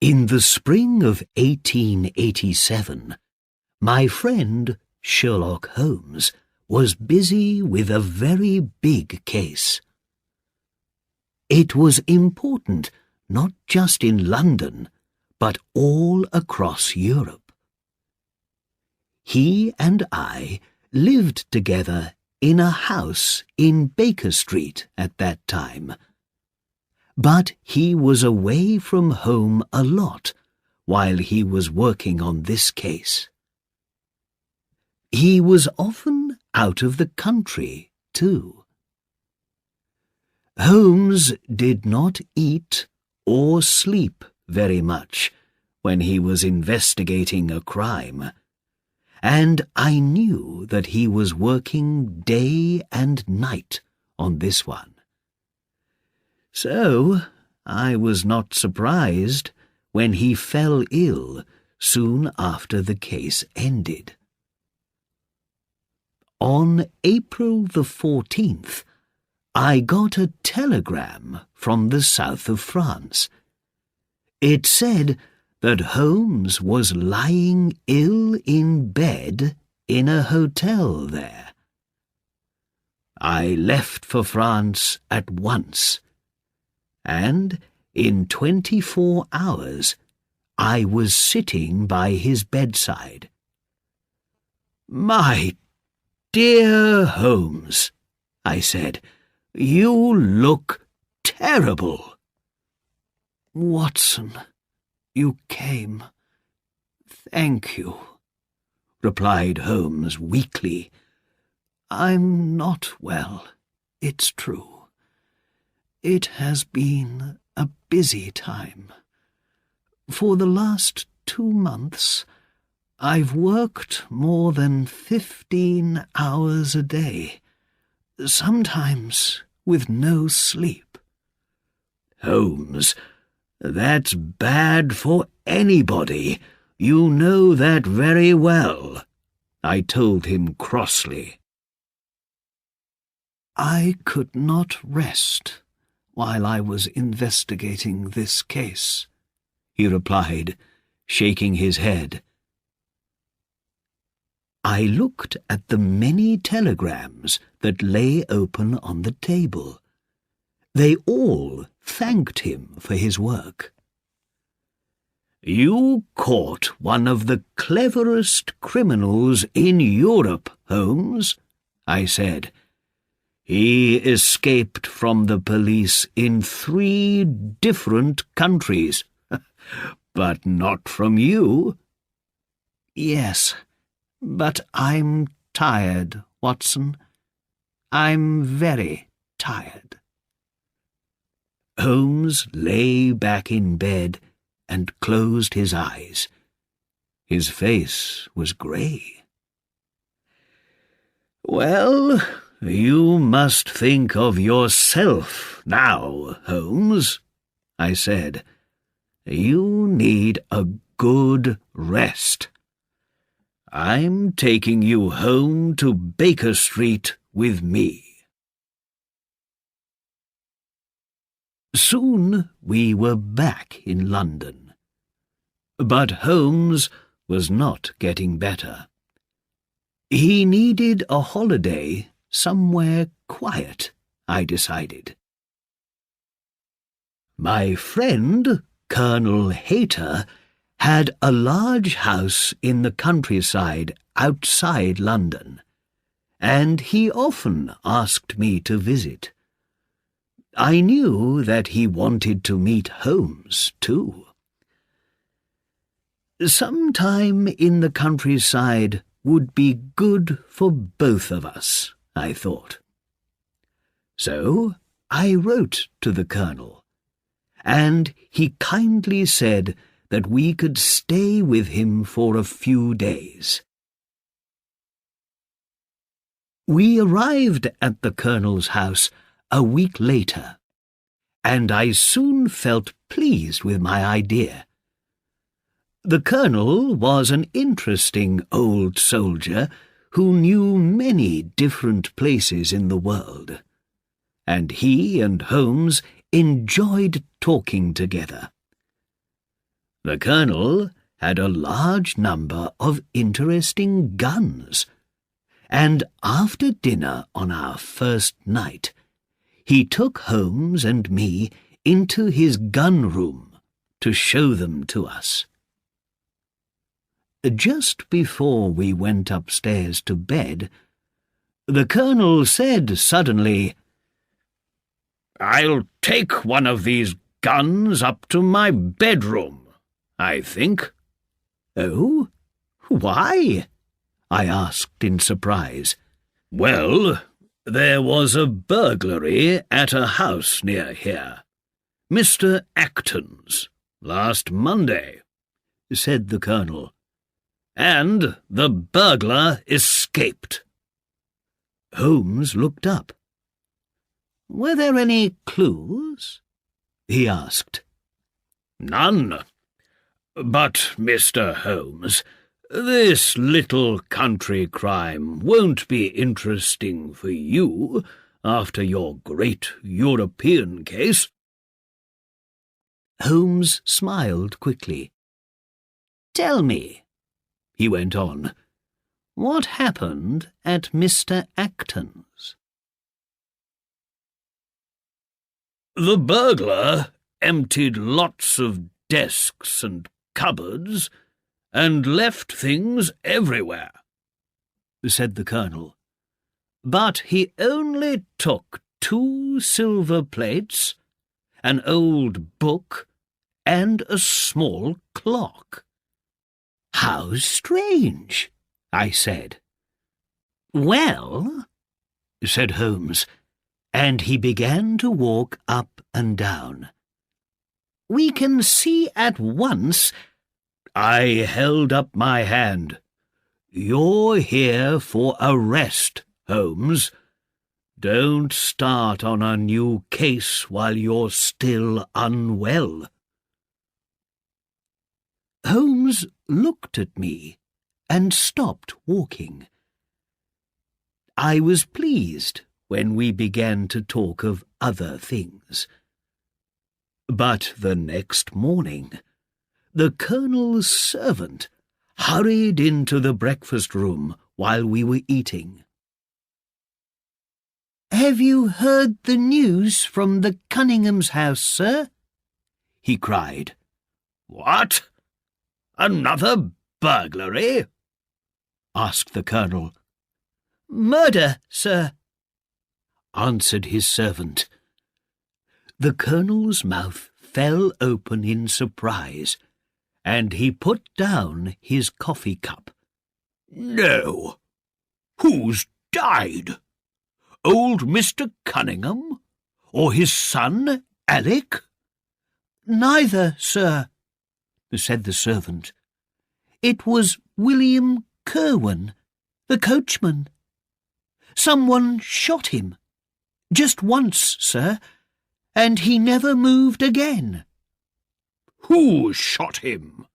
In the spring of 1887, my friend Sherlock Holmes was busy with a very big case. It was important not just in London, but all across Europe. He and I lived together in a house in Baker Street at that time. But he was away from home a lot while he was working on this case. He was often out of the country, too. Holmes did not eat or sleep very much when he was investigating a crime, and I knew that he was working day and night on this one. So I was not surprised when he fell ill soon after the case ended. On April the 14th, I got a telegram from the south of France. It said that Holmes was lying ill in bed in a hotel there. I left for France at once, and in 24 hours I was sitting by his bedside. "My dear Holmes," I said, "you look terrible." "Watson, you came. Thank you," replied Holmes weakly. "I'm not well, it's true. It has been a busy time. For the last 2 months, I've worked more than 15 hours a day, sometimes with no sleep." "Holmes, that's bad for anybody. You know that very well," I told him crossly. "I could not rest while I was investigating this case," he replied, shaking his head. I looked at the many telegrams that lay open on the table. They all thanked him for his work. "You caught one of the cleverest criminals in Europe, Holmes," I said. "He escaped from the police in 3 different countries, but not from you." "Yes, but I'm tired, Watson. I'm very tired." Holmes lay back in bed and closed his eyes. His face was grey. "Well, you must think of yourself now, Holmes," I said. "You need a good rest. I'm taking you home to Baker Street with me." Soon we were back in London. But Holmes was not getting better. He needed a holiday somewhere quiet, I decided. My friend, Colonel Hayter, had a large house in the countryside outside London, and he often asked me to visit. I knew that he wanted to meet Holmes, too. Some time in the countryside would be good for both of us, I thought. So I wrote to the Colonel, and he kindly said that we could stay with him for a few days. We arrived at the Colonel's house a week later, and I soon felt pleased with my idea. The Colonel was an interesting old soldier who knew many different places in the world, and he and Holmes enjoyed talking together. The Colonel had a large number of interesting guns, and after dinner on our first night, he took Holmes and me into his gun room to show them to us. Just before we went upstairs to bed, the Colonel said suddenly, "I'll take one of these guns up to my bedroom, I think." "Oh? Why?" I asked in surprise. "Well, there was a burglary at a house near here, Mr. Acton's, last Monday," said the Colonel, "and the burglar escaped." Holmes looked up. "Were there any clues?" he asked. "None. But, Mr. Holmes, this little country crime won't be interesting for you after your great European case." Holmes smiled quickly. "Tell me," he went on, "what happened at Mr. Acton's?" "The burglar emptied lots of desks and cupboards and left things everywhere," said the Colonel. "But he only took 2 silver plates, an old book, and a small clock." "How strange," I said. "Well," said Holmes, and he began to walk up and down, "we can see at once—" I held up my hand. "You're here for arrest, Holmes. Don't start on a new case while you're still unwell." Holmes looked at me and stopped walking. I was pleased when we began to talk of other things. But the next morning, the Colonel's servant hurried into the breakfast room while we were eating. "Have you heard the news from the Cunningham's house, sir?" he cried. "What? Another burglary?" asked the Colonel. "Murder, sir," answered his servant. The Colonel's mouth fell open in surprise, and he put down his coffee cup. "No! Who's died? Old Mr. Cunningham? Or his son, Alec?" "Neither, sir," said the servant. "It was William Kerwin, the coachman. Someone shot him. Just once, sir, and he never moved again." "Who shot him?"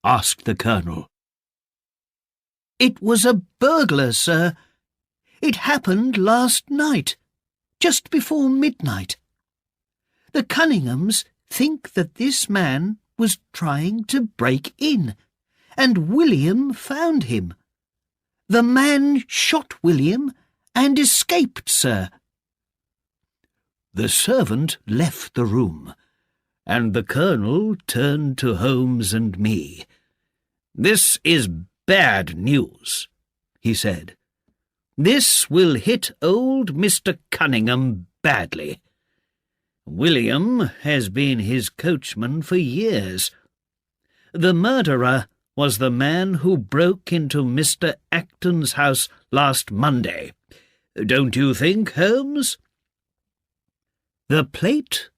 asked the Colonel. "It was a burglar, sir. It happened last night, just before midnight. The Cunninghams think that this man was trying to break in, and William found him. The man shot William and escaped, sir." The servant left the room, and the Colonel turned to Holmes and me. "This is bad news," he said. "This will hit old Mr. Cunningham badly. William has been his coachman for years. The murderer was the man who broke into Mr. Acton's house last Monday. Don't you think, Holmes?" "The plate,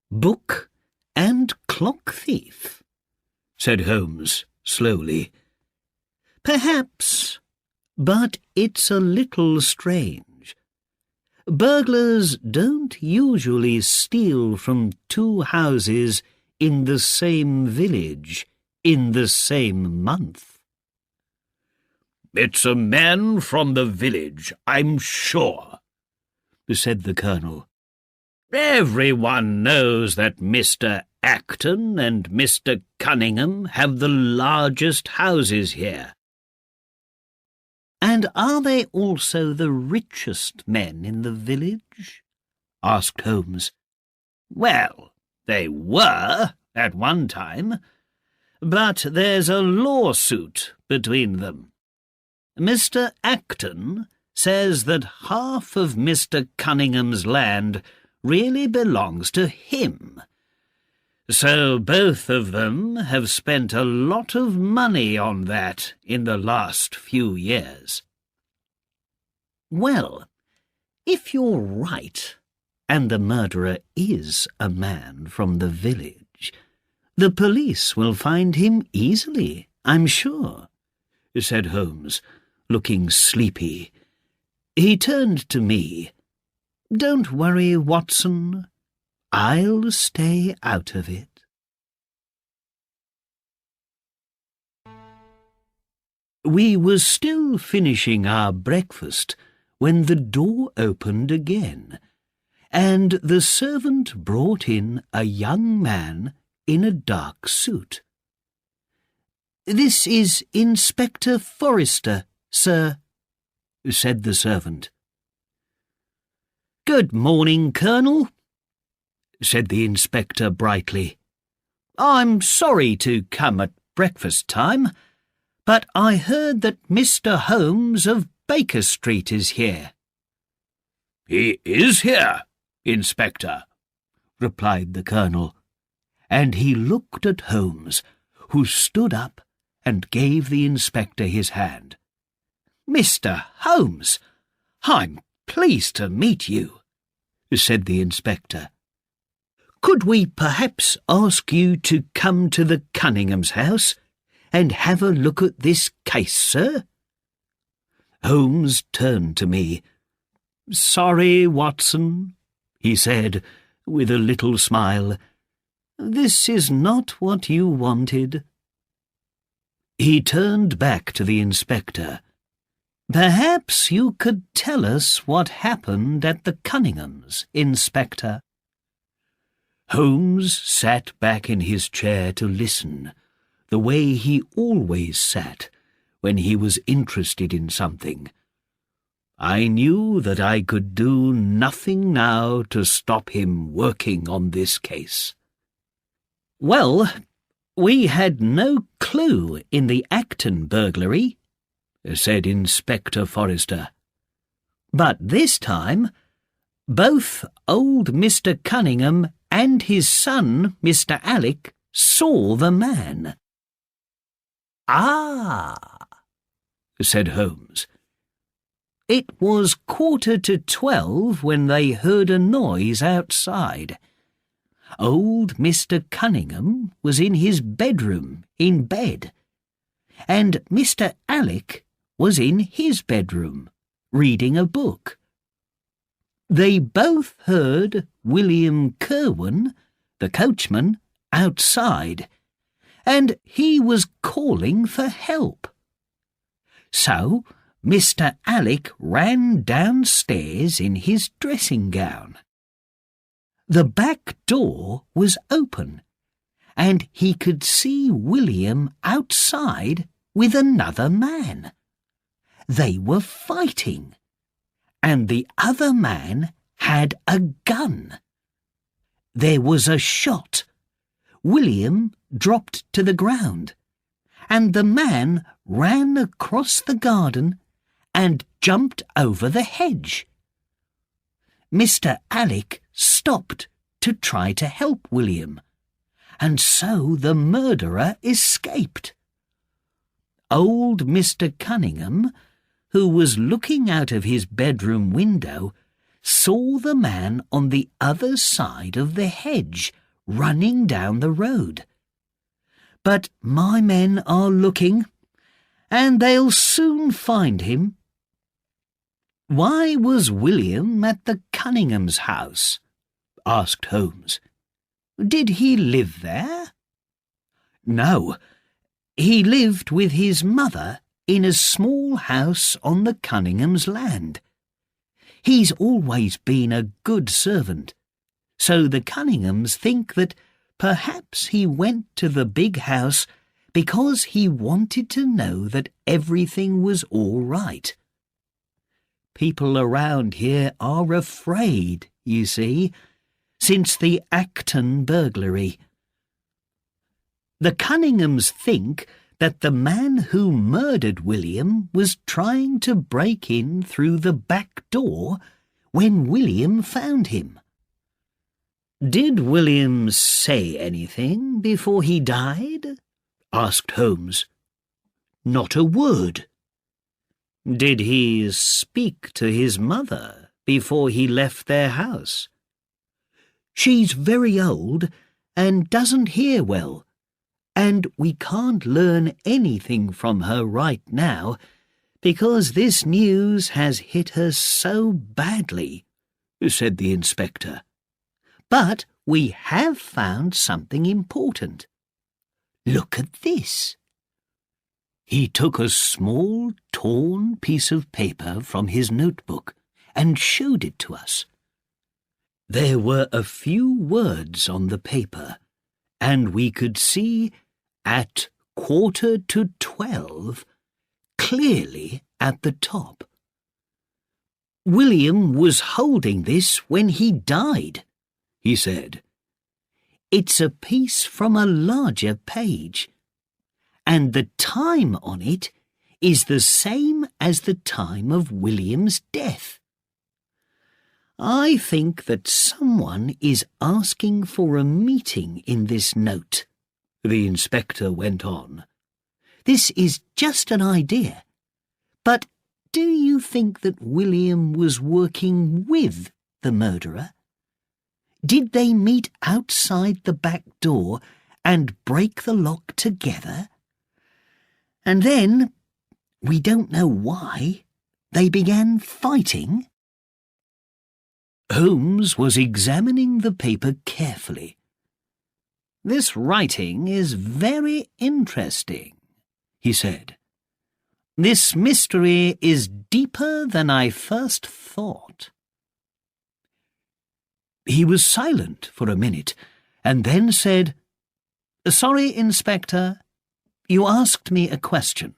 book, and clock thief," said Holmes slowly. "Perhaps, but it's a little strange. Burglars don't usually steal from 2 houses in the same village in the same month." "It's a man from the village, I'm sure," said the Colonel. "Everyone knows that Mr. Acton and Mr. Cunningham have the largest houses here." "And are they also the richest men in the village?" asked Holmes. "Well, they were at one time, but there's a lawsuit between them. Mr. Acton says that half of Mr. Cunningham's land really belongs to him. So both of them have spent a lot of money on that in the last few years." "Well, if you're right, and the murderer is a man from the village, the police will find him easily, I'm sure," said Holmes, looking sleepy. He turned to me. "Don't worry, Watson. I'll stay out of it." We were still finishing our breakfast when the door opened again, and the servant brought in a young man in a dark suit. "This is Inspector Forrester, sir," said the servant. "Good morning, Colonel," said the inspector brightly. "I'm sorry to come at breakfast time, but I heard that Mr. Holmes of Baker Street is here." "He is here, Inspector," replied the Colonel, and he looked at Holmes, who stood up and gave the inspector his hand. "Mr. Holmes, I'm pleased to meet you," said the inspector. "Could we perhaps ask you to come to the Cunningham's house and have a look at this case, sir?" Holmes turned to me. "Sorry, Watson," he said, with a little smile. "This is not what you wanted." He turned back to the inspector. "Perhaps you could tell us what happened at the Cunninghams, Inspector." Holmes sat back in his chair to listen, the way he always sat when he was interested in something. I knew that I could do nothing now to stop him working on this case. "Well, we had no clue in the Acton burglary," said Inspector Forrester. "But this time, both old Mr. Cunningham and his son, Mr. Alec, saw the man." "Ah," said Holmes. "It was 11:45 when they heard a noise outside. Old Mr. Cunningham was in his bedroom in bed, and Mr. Alec was in his bedroom reading a book. They both heard William Kerwin, the coachman, outside, and he was calling for help. So Mr. Alec ran downstairs in his dressing gown. The back door was open, and he could see William outside with another man. They were fighting, and the other man had a gun. There was a shot. William dropped to the ground, and the man ran across the garden and jumped over the hedge. Mr. Alec stopped to try to help William, and so the murderer escaped. Old Mr. Cunningham, who was looking out of his bedroom window, saw the man on the other side of the hedge running down the road. But my men are looking, and they'll soon find him." "Why was William at the Cunningham's house?" asked Holmes. "Did he live there?" "No, he lived with his mother in a small house on the Cunningham's land. He's always been a good servant, so the Cunninghams think that Perhaps he went to the big house because he wanted to know that everything was all right. People around here are afraid, you see, since the Acton burglary. The Cunninghams think that the man who murdered William was trying to break in through the back door when William found him. "Did William say anything before he died?" asked Holmes. "Not a word." "Did he speak to his mother before he left their house?" "She's very old and doesn't hear well, and we can't learn anything from her right now because this news has hit her so badly," said the inspector. "But we have found something important. Look at this." He took a small, torn piece of paper from his notebook and showed it to us. There were a few words on the paper, and we could see "at 11:45" clearly at the top. "William was holding this when he died," he said. "It's a piece from a larger page, and the time on it is the same as the time of William's death. I think that someone is asking for a meeting in this note," the inspector went on. "This is just an idea, but do you think that William was working with the murderer? Did they meet outside the back door and break the lock together? And then, we don't know why, they began fighting?" Holmes was examining the paper carefully. "This writing is very interesting," he said. "This mystery is deeper than I first thought." He was silent for a minute, and then said, "Sorry, Inspector, you asked me a question.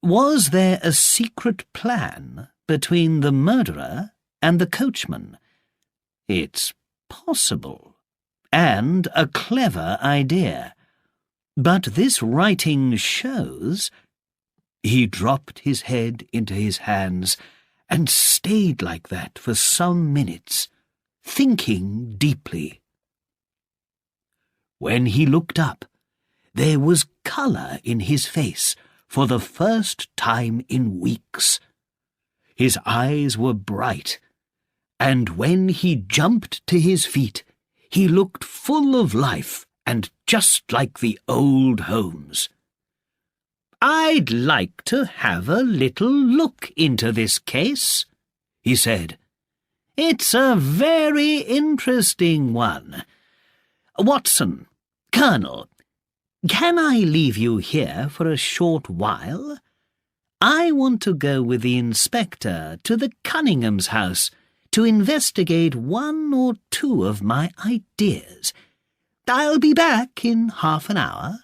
Was there a secret plan between the murderer and the coachman? It's possible, and a clever idea. But this writing shows—" He dropped his head into his hands and stayed like that for some minutes, thinking deeply. When he looked up, there was colour in his face for the first time in weeks. His eyes were bright, and when he jumped to his feet, he looked full of life and just like the old Holmes. "I'd like to have a little look into this case," he said. "It's a very interesting one. Watson, Colonel, can I leave you here for a short while? I want to go with the inspector to the Cunningham's house to investigate one or two of my ideas. I'll be back in half an hour."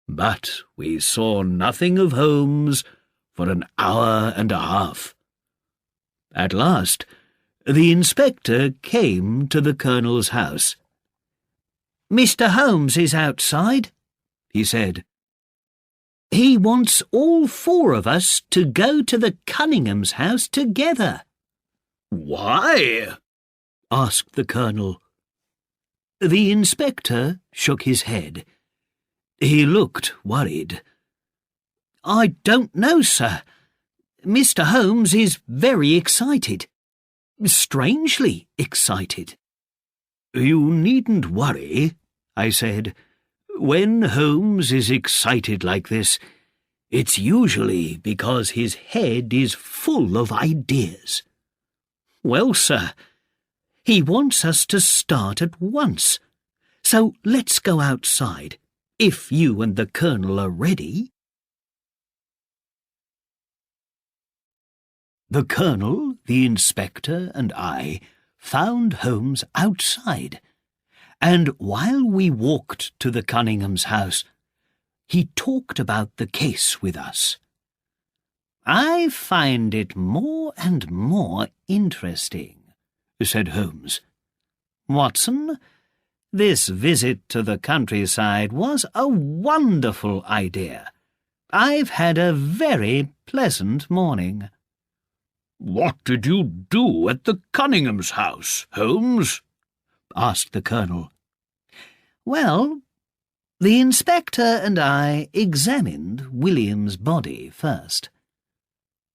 But we saw nothing of Holmes for an hour and a half. At last, the inspector came to the Colonel's house. "Mr. Holmes is outside," he said. "He wants all four of us to go to the Cunningham's house together." "Why?" asked the Colonel. The inspector shook his head. He looked worried. "I don't know, sir. Mr. Holmes is very excited. Strangely excited." "You needn't worry," I said. "When Holmes is excited like this, it's usually because his head is full of ideas." "Well, sir, he wants us to start at once, so let's go outside, if you and the Colonel are ready." The Colonel, the inspector, and I found Holmes outside, and while we walked to the Cunningham's house, he talked about the case with us. "I find it more and more interesting," said Holmes. "Watson, this visit to the countryside was a wonderful idea. I've had a very pleasant morning." "What did you do at the Cunningham's house, Holmes?" asked the Colonel. "Well, the inspector and I examined William's body first.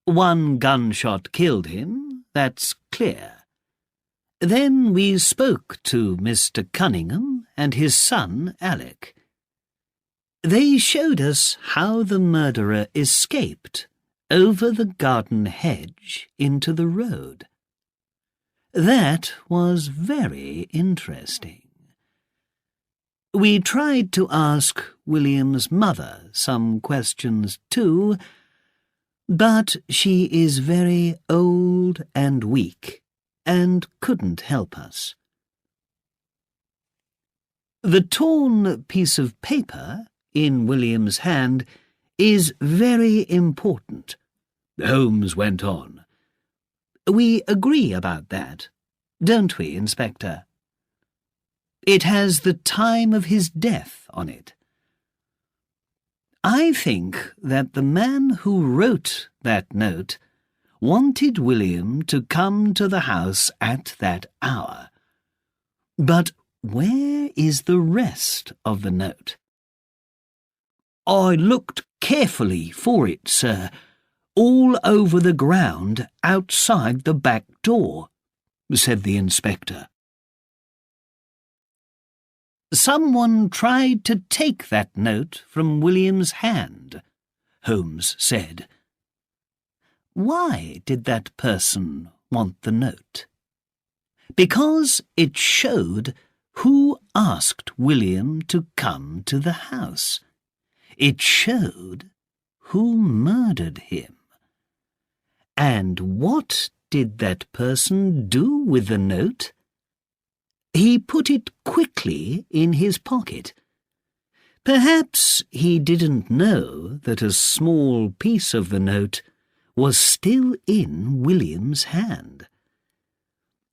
One gunshot killed him, that's clear. Then we spoke to Mr. Cunningham and his son Alec. They showed us how the murderer escaped over the garden hedge into the road. That was very interesting. We tried to ask William's mother some questions too, but she is very old and weak and couldn't help us. The torn piece of paper in William's hand is very important," Holmes went on. "We agree about that, don't we, Inspector? It has the time of his death on it. I think that the man who wrote that note wanted William to come to the house at that hour. But where is the rest of the note?" "I looked carefully for it, sir, all over the ground outside the back door," said the inspector. "Someone tried to take that note from William's hand," Holmes said. "Why did that person want the note?" "Because it showed who asked William to come to the house. It showed who murdered him. And what did that person do with the note? He put it quickly in his pocket. Perhaps he didn't know that a small piece of the note was still in William's hand.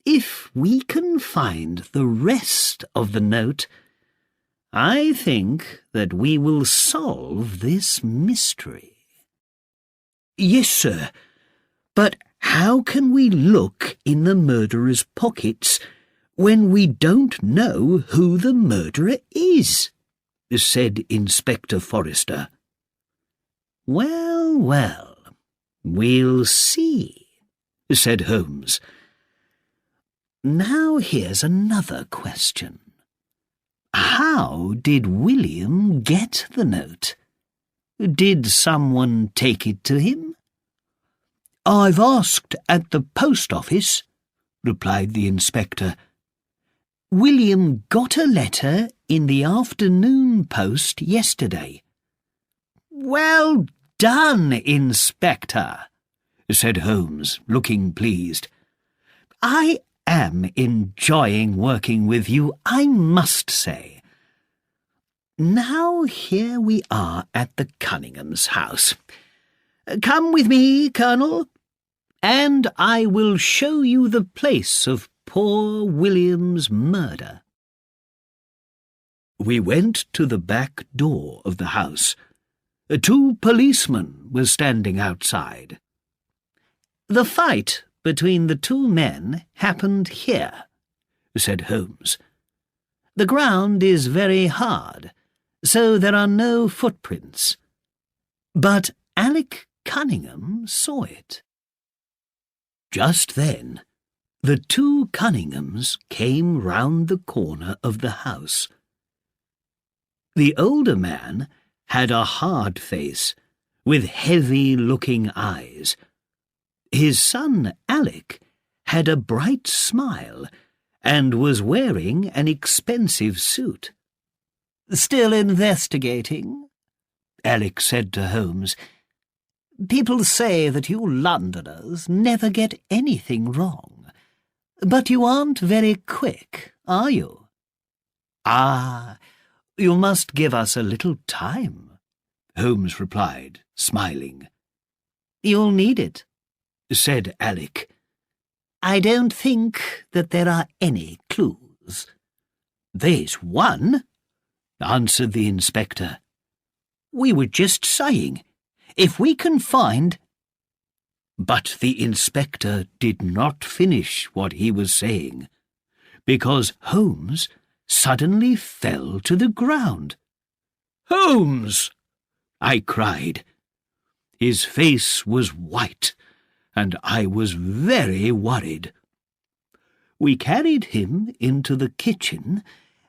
If we can find the rest of the note, I think that we will solve this mystery." "Yes, sir, but how can we look in the murderer's pockets when we don't know who the murderer is?" said Inspector Forrester. "Well, well, we'll see," said Holmes. "Now here's another question. How did William get the note? Did someone take it to him?" "I've asked at the post office," replied the inspector. "William got a letter in the afternoon post yesterday." "Well done, Inspector," said Holmes, looking pleased. "I am enjoying working with you, I must say. Now here we are at the Cunningham's house. Come with me, Colonel, and I will show you the place of poor William's murder." We went to the back door of the house. 2 policemen were standing outside. "The fight between the 2 men happened here," said Holmes. "The ground is very hard, so there are no footprints. But Alec Cunningham saw it." Just then, the 2 Cunninghams came round the corner of the house. The older man had a hard face, with heavy-looking eyes. His son, Alec, had a bright smile and was wearing an expensive suit. "Still investigating?" Alec said to Holmes. "People say that you Londoners never get anything wrong. But you aren't very quick, are you? Ah, you must give us a little time, Holmes replied, smiling. You'll need it, said Alec. I don't think that there are any clues. There's one, answered the inspector. We were just saying, if we can find... But the inspector did not finish what he was saying, because Holmes suddenly fell to the ground. "Holmes!" I cried. His face was white, and I was very worried. We carried him into the kitchen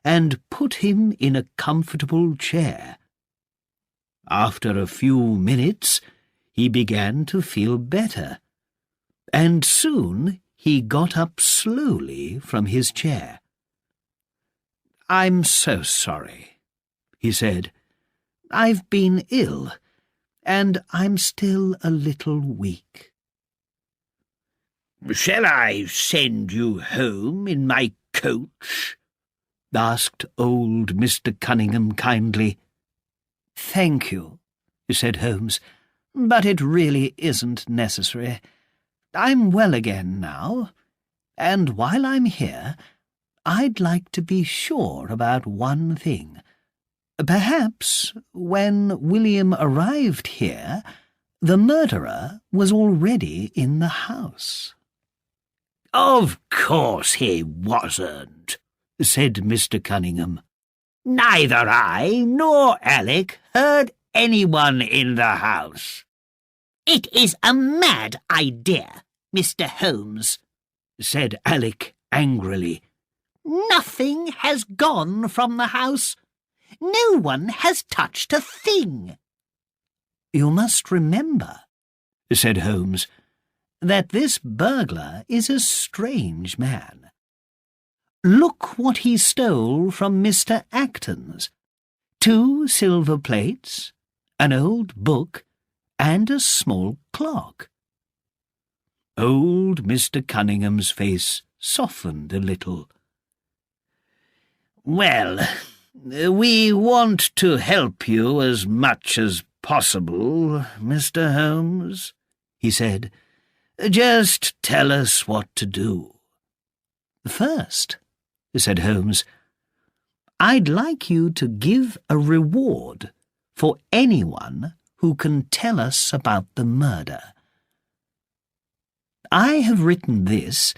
and put him in a comfortable chair. After a few minutes, he began to feel better, and soon he got up slowly from his chair. "I'm so sorry," he said. "I've been ill, and I'm still a little weak." "Shall I send you home in my coach?" asked old Mr. Cunningham kindly. "Thank you," said Holmes, "but it really isn't necessary. I'm well again now, and while I'm here, I'd like to be sure about one thing. Perhaps when William arrived here, the murderer was already in the house." "Of course he wasn't," said Mr. Cunningham. "Neither I nor Alec heard anyone in the house." "It is a mad idea, Mr. Holmes," said Alec angrily. "Nothing has gone from the house. No one has touched a thing." "You must remember," said Holmes, "that this burglar is a strange man. Look what he stole from Mr. Acton's. 2 silver plates, an old book, and a small clock." Old Mr. Cunningham's face softened a little. "Well, we want to help you as much as possible, Mr. Holmes," he said. "Just tell us what to do." "First," said Holmes, "I'd like you to give a reward for anyone who can tell us about the murder. I have written this.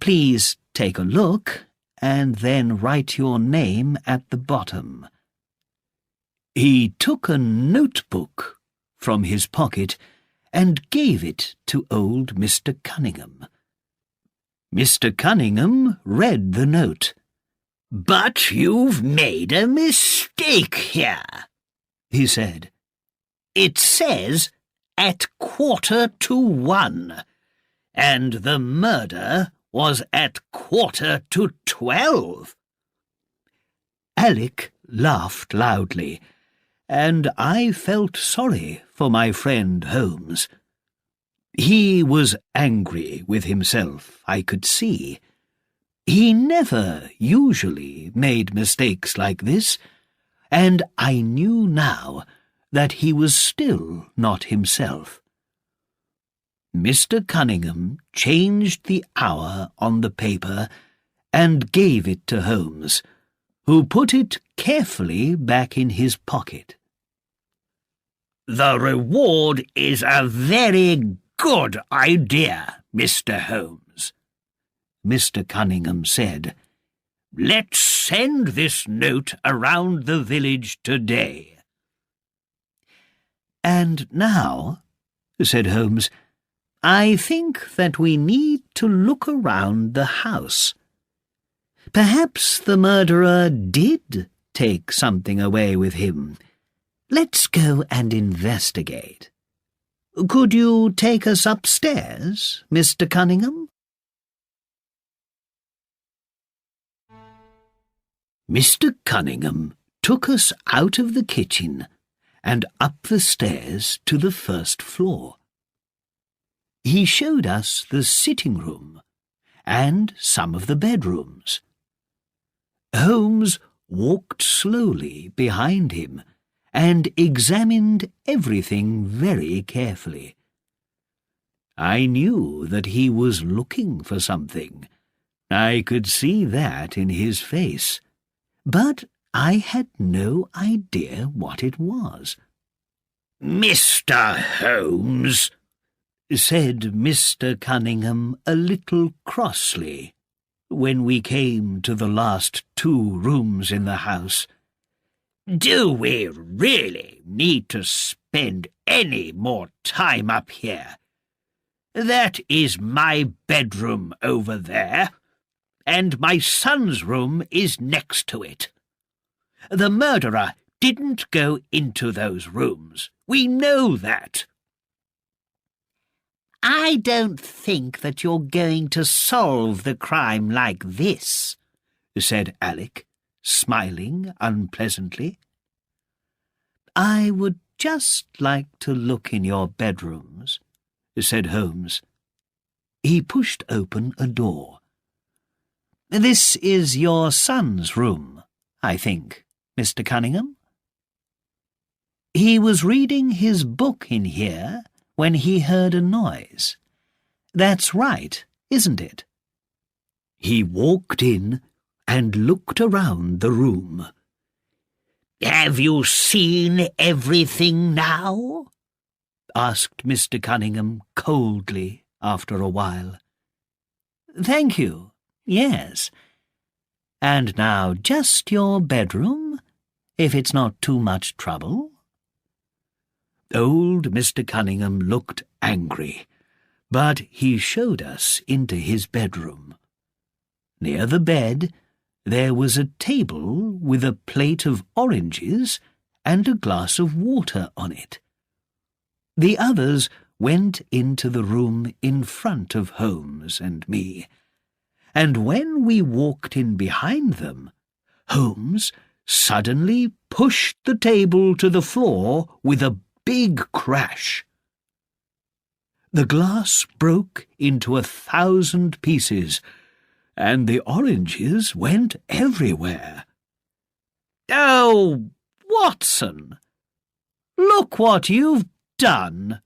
Please take a look and then write your name at the bottom." He took a notebook from his pocket and gave it to old Mr. Cunningham. Mr. Cunningham read the note. "But you've made a mistake here," he said. "It says at 1:45, and the murder was at 11:45. Alec laughed loudly, and I felt sorry for my friend Holmes. He was angry with himself, I could see. He never usually made mistakes like this, and I knew now that he was still not himself. Mr. Cunningham changed the hour on the paper and gave it to Holmes, who put it carefully back in his pocket. "The reward is a very good idea, Mr. Holmes," Mr. Cunningham said. "Let's send this note around the village today." "And now," said Holmes, "I think that we need to look around the house. Perhaps the murderer did take something away with him. Let's go and investigate. Could you take us upstairs, Mr. Cunningham?" Mr. Cunningham took us out of the kitchen and up the stairs to the first floor. He showed us the sitting room and some of the bedrooms. Holmes walked slowly behind him and examined everything very carefully. I knew that he was looking for something. I could see that in his face, but I had no idea what it was. "Mr. Holmes," said Mr. Cunningham a little crossly, when we came to the last 2 rooms in the house, "do we really need to spend any more time up here? That is my bedroom over there, and my son's room is next to it. The murderer didn't go into those rooms. We know that." "I don't think that you're going to solve the crime like this," said Alec, smiling unpleasantly. "I would just like to look in your bedrooms," said Holmes. He pushed open a door. "This is your son's room, I think, Mr. Cunningham?" "He was reading his book in here when he heard a noise. That's right, isn't it?" He walked in and looked around the room. "Have you seen everything now?" asked Mr. Cunningham coldly after a while. "Thank you, yes. And now just your bedroom, if it's not too much trouble." Old Mr. Cunningham looked angry, but he showed us into his bedroom. Near the bed there was a table with a plate of oranges and a glass of water on it. The others went into the room in front of Holmes and me, and when we walked in behind them, Holmes suddenly pushed the table to the floor with a big crash. The glass broke into 1,000 pieces, and the oranges went everywhere. "Oh, Watson, look what you've done!"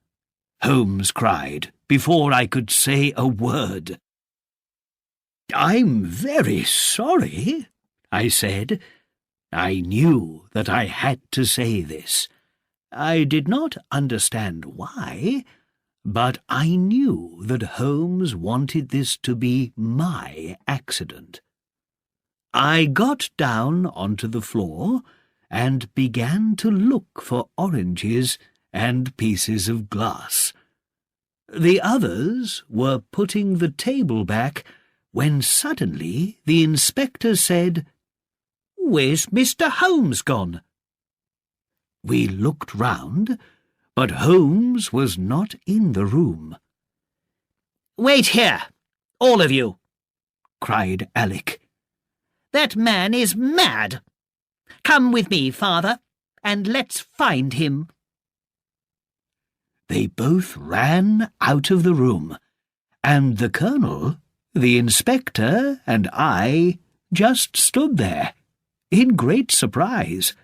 Holmes cried before I could say a word. "I'm very sorry," I said. I knew that I had to say this. I did not understand why, but I knew that Holmes wanted this to be my accident. I got down onto the floor and began to look for oranges and pieces of glass. The others were putting the table back when suddenly the inspector said, "Where's Mr. Holmes gone?" We looked round, but Holmes was not in the room. "Wait here, all of you!" cried Alec. "That man is mad! Come with me, father, and let's find him." They both ran out of the room, and the colonel, the inspector, and I just stood there, in great surprise.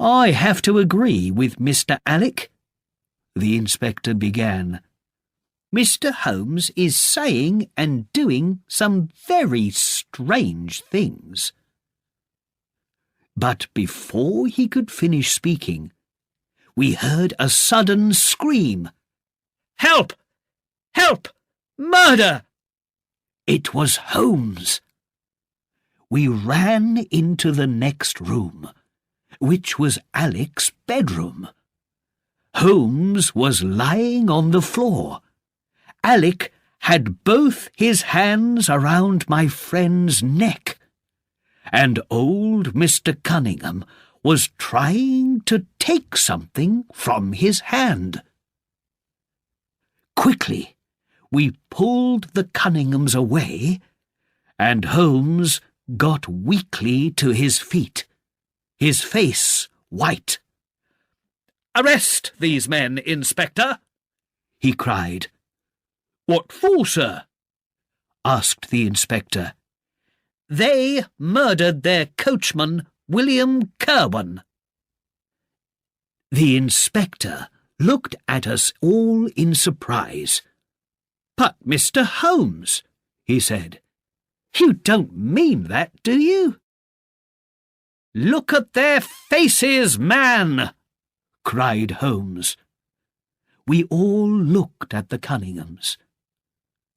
"I have to agree with Mr. Alec," the inspector began. "Mr. Holmes is saying and doing some very strange things." But before he could finish speaking, we heard a sudden scream. "Help! Help! Murder!" It was Holmes. We ran into the next room, which was Alec's bedroom. Holmes was lying on the floor. Alec had both his hands around my friend's neck, and old Mr. Cunningham was trying to take something from his hand. Quickly, we pulled the Cunninghams away, and Holmes got weakly to his feet, his face white. "Arrest these men, Inspector!" he cried. "What for, sir?" asked the inspector. "They murdered their coachman, William Kirwan." The inspector looked at us all in surprise. "But, Mr. Holmes," he said, "you don't mean that, do you?" "Look at their faces, man!" cried Holmes. We all looked at the Cunninghams.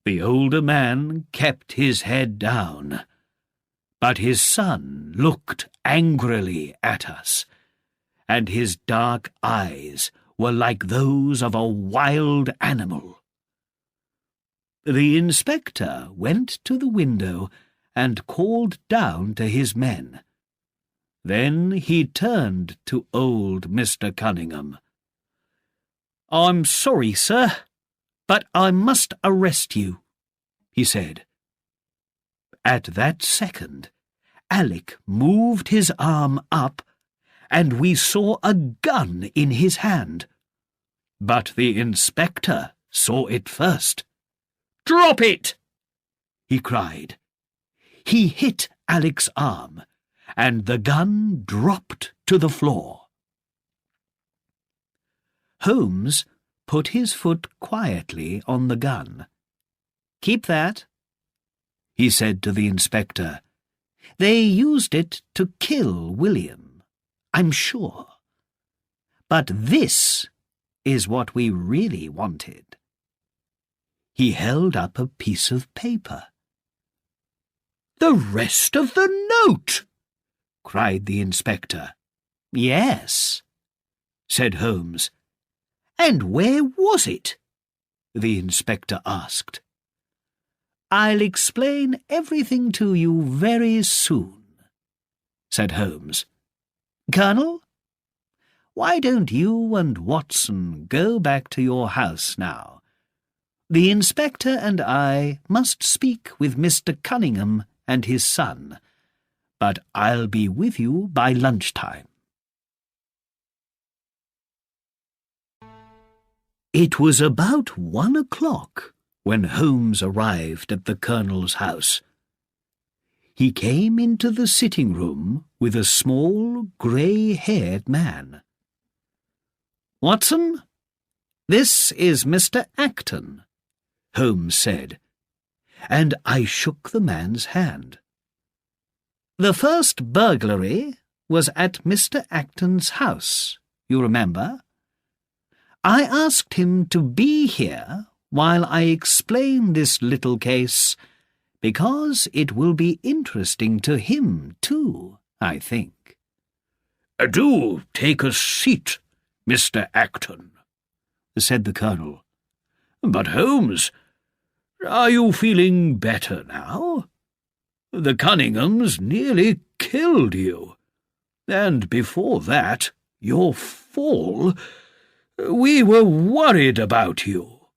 The older man kept his head down, but his son looked angrily at us, and his dark eyes were like those of a wild animal. The inspector went to the window and called down to his men. Then he turned to old Mr. Cunningham. "I'm sorry, sir, but I must arrest you," he said. At that second, Alec moved his arm up, and we saw a gun in his hand. But the inspector saw it first. "Drop it!" he cried. He hit Alec's arm, and the gun dropped to the floor. Holmes put his foot quietly on the gun. "Keep that," he said to the inspector. "They used it to kill William, I'm sure. But this is what we really wanted." He held up a piece of paper. "The rest of the note!" cried the inspector. "Yes," said Holmes. "And where was it?" the inspector asked. "I'll explain everything to you very soon," said Holmes. "Colonel, why don't you and Watson go back to your house now? The inspector and I must speak with Mr. Cunningham and his son, but I'll be with you by lunchtime." It was about 1 o'clock when Holmes arrived at the Colonel's house. He came into the sitting room with a small, grey-haired man. "Watson, this is Mr. Acton," Holmes said, and I shook the man's hand. "The first burglary was at Mr. Acton's house, you remember? I asked him to be here while I explain this little case, because it will be interesting to him too, I think." "Do take a seat, Mr. Acton," said the Colonel. "But, Holmes, are you feeling better now? The Cunninghams nearly killed you, and before that, your fall. We were worried about you."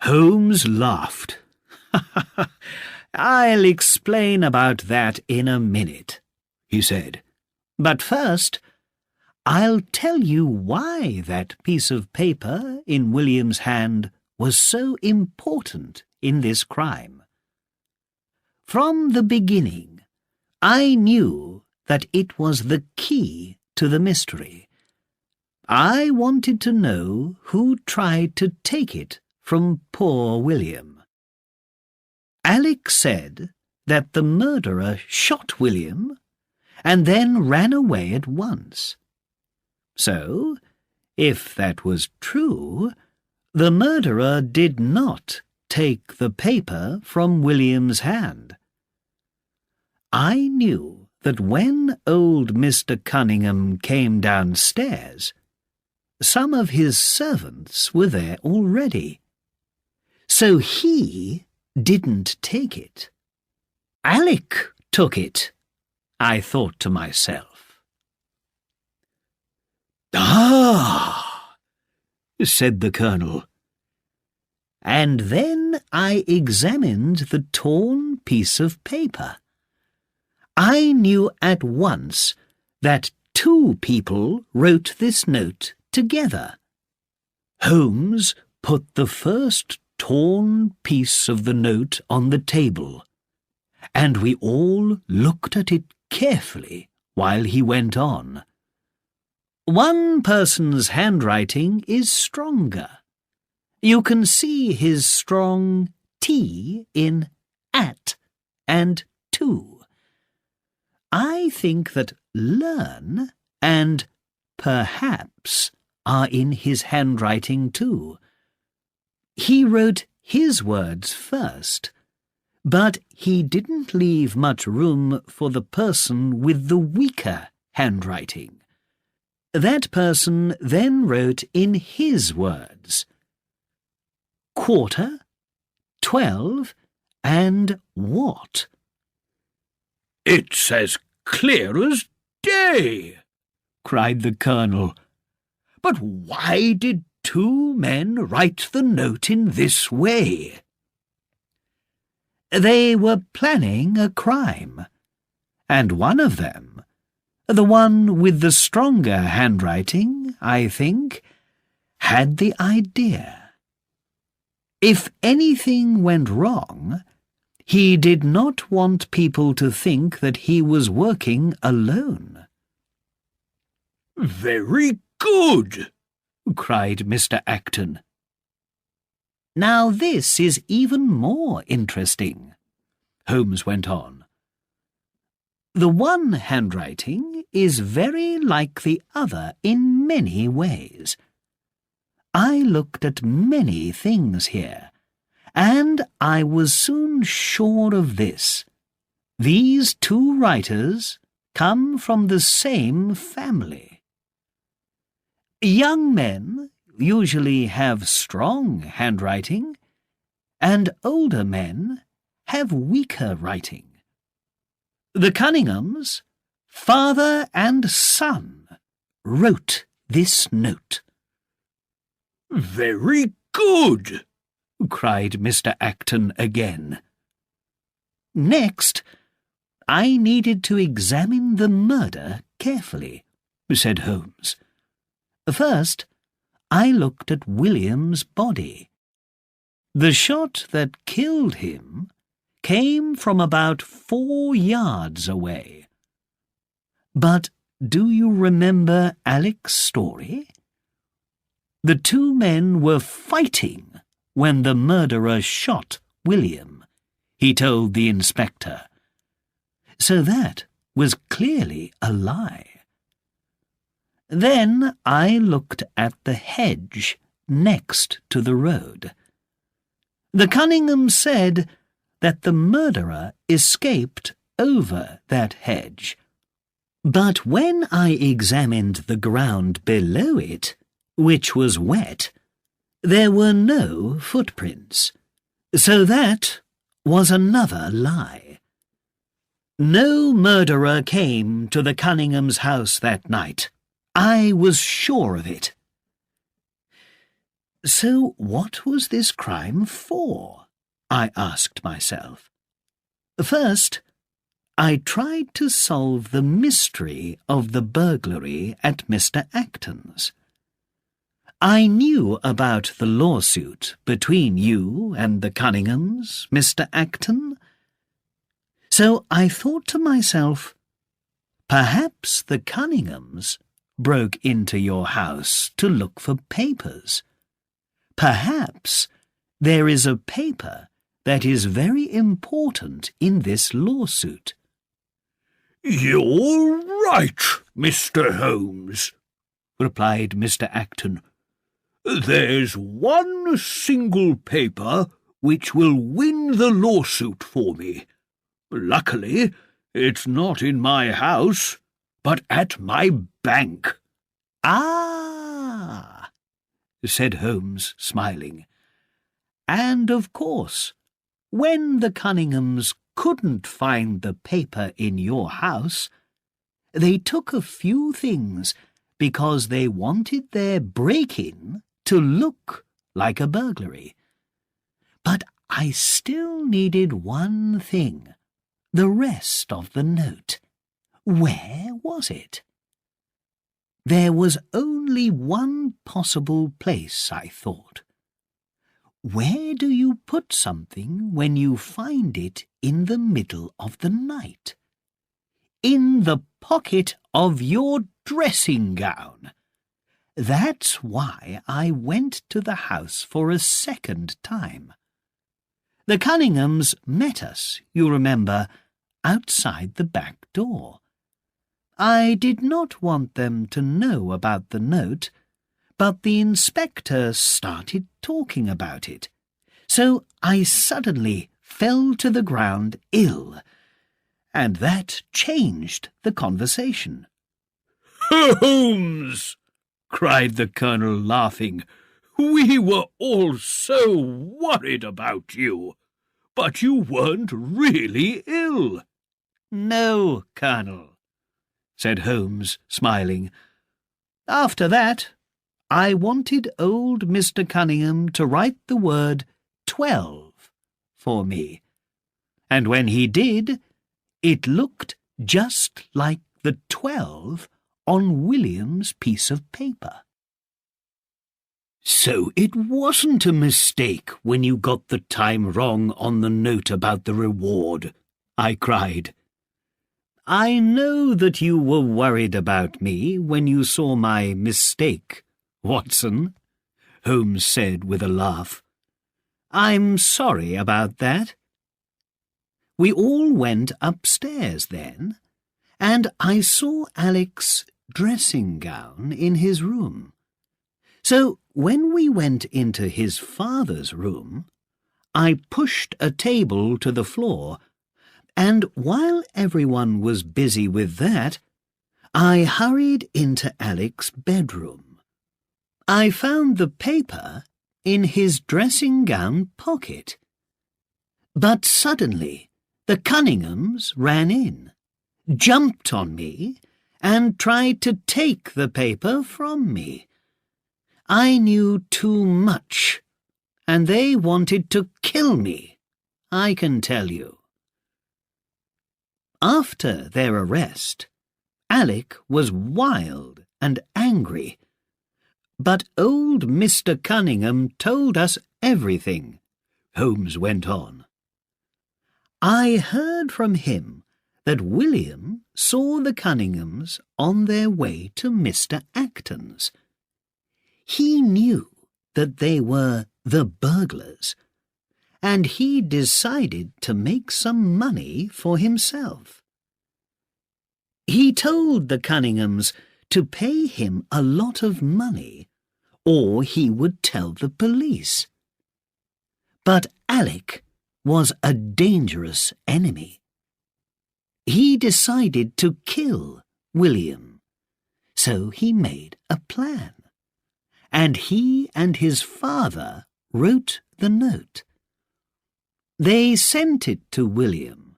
Holmes laughed. "I'll explain about that in a minute," he said. "But first, I'll tell you why that piece of paper in William's hand was so important in this crime. From the beginning, I knew that it was the key to the mystery. I wanted to know who tried to take it from poor William. Alec said that the murderer shot William and then ran away at once. So, if that was true, the murderer did not take the paper from William's hand. I knew that when old Mr. Cunningham came downstairs, some of his servants were there already. So he didn't take it. Alec took it, I thought to myself. "Ah!" said the Colonel. And then I examined the torn piece of paper. I knew at once that 2 people wrote this note together. Holmes put the first torn piece of the note on the table, and we all looked at it carefully while he went on. One person's handwriting is stronger. You can see his strong T in at and to. I think that learn and perhaps are in his handwriting too. He wrote his words first, but he didn't leave much room for the person with the weaker handwriting. That person then wrote in his words. Quarter, 12, and what? "It's as clear as day," cried the Colonel. "But why did two men write the note in this way?" They were planning a crime, and one of them, the one with the stronger handwriting, I think, had the idea. If anything went wrong, he did not want people to think that he was working alone. "Very good," cried Mr. Acton. Now this is even more interesting, Holmes went on. The one handwriting is very like the other in many ways. I looked at many things here, and I was soon sure of this. These two writers come from the same family. Young men usually have strong handwriting, and older men have weaker writing. The Cunninghams, father and son, wrote this note. "Very good," cried Mr. Acton again. Next, I needed to examine the murder carefully, said Holmes. First, I looked at William's body. The shot that killed him came from about 4 yards away. But do you remember Alec's story? The two men were fighting when the murderer shot William, he told the inspector. So that was clearly a lie. Then I looked at the hedge next to the road. The Cunninghams said that the murderer escaped over that hedge. But when I examined the ground below it, which was wet, there were no footprints. So that was another lie. No murderer came to the Cunninghams' house that night. I was sure of it. So what was this crime for? I asked myself. First, I tried to solve the mystery of the burglary at Mr. Acton's. I knew about the lawsuit between you and the Cunninghams, Mr. Acton. So I thought to myself, perhaps the Cunninghams broke into your house to look for papers. Perhaps there is a paper that is very important in this lawsuit. "You're right, Mr. Holmes," replied Mr. Acton. "There's one single paper which will win the lawsuit for me. Luckily, it's not in my house, but at my bank." "Ah," said Holmes, smiling. "And of course, when the Cunninghams couldn't find the paper in your house, they took a few things because they wanted their break-in to look like a burglary. But I still needed one thing, the rest of the note. Where was it? There was only one possible place, I thought. Where do you put something when you find it in the middle of the night? In the pocket of your dressing gown. That's why I went to the house for a second time. The Cunninghams met us, you remember, outside the back door. I did not want them to know about the note, but the inspector started talking about it, so I suddenly fell to the ground ill, and that changed the conversation. "Holmes!" cried the Colonel, laughing. "We were all so worried about you, but you weren't really ill." "No, Colonel," said Holmes, smiling. "After that, I wanted old Mr. Cunningham to write the word 12 for me, and when he did, it looked just like the 12 on William's piece of paper." "So it wasn't a mistake when you got the time wrong on the note about the reward," I cried. "I know that you were worried about me when you saw my mistake, Watson," Holmes said with a laugh. "I'm sorry about that." We all went upstairs then, and I saw Alec's dressing gown in his room. So when we went into his father's room, I pushed a table to the floor, and while everyone was busy with that, I hurried into Alec's bedroom. I found the paper in his dressing gown pocket. But suddenly the Cunninghams ran in, jumped on me, and tried to take the paper from me. I knew too much, and they wanted to kill me, I can tell you. After their arrest, Alec was wild and angry, but old Mr. Cunningham told us everything, Holmes went on. I heard from him that William saw the Cunninghams on their way to Mr. Acton's. He knew that they were the burglars, and he decided to make some money for himself. He told the Cunninghams to pay him a lot of money, or he would tell the police. But Alec was a dangerous enemy. He decided to kill William, so he made a plan, and he and his father wrote the note. They sent it to William,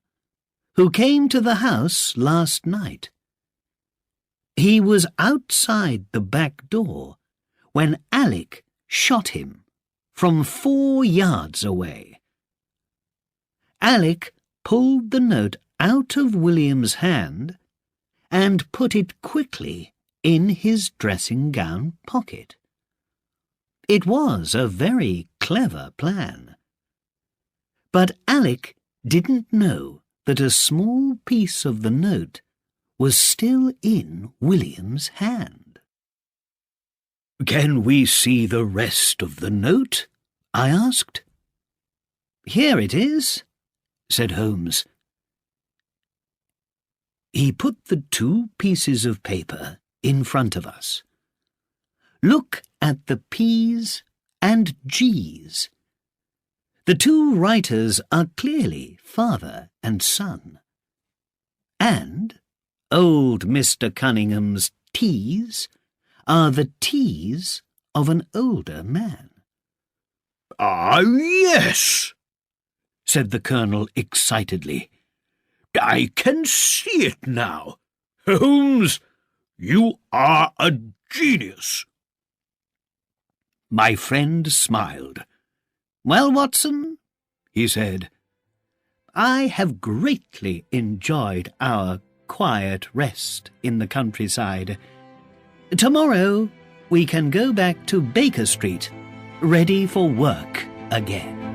who came to the house last night. He was outside the back door when Alec shot him from 4 yards away. Alec pulled the note out of William's hand and put it quickly in his dressing gown pocket. It was a very clever plan. But Alec didn't know that a small piece of the note was still in William's hand. "Can we see the rest of the note?" I asked. "Here it is," said Holmes. He put the 2 pieces of paper in front of us. Look at the P's and G's. The 2 writers are clearly father and son. And old Mr. Cunningham's T's are the T's of an older man. "Ah, yes," said the Colonel excitedly. "I can see it now. Holmes, you are a genius." My friend smiled. "Well, Watson," he said, "I have greatly enjoyed our quiet rest in the countryside. Tomorrow we can go back to Baker Street, ready for work." again.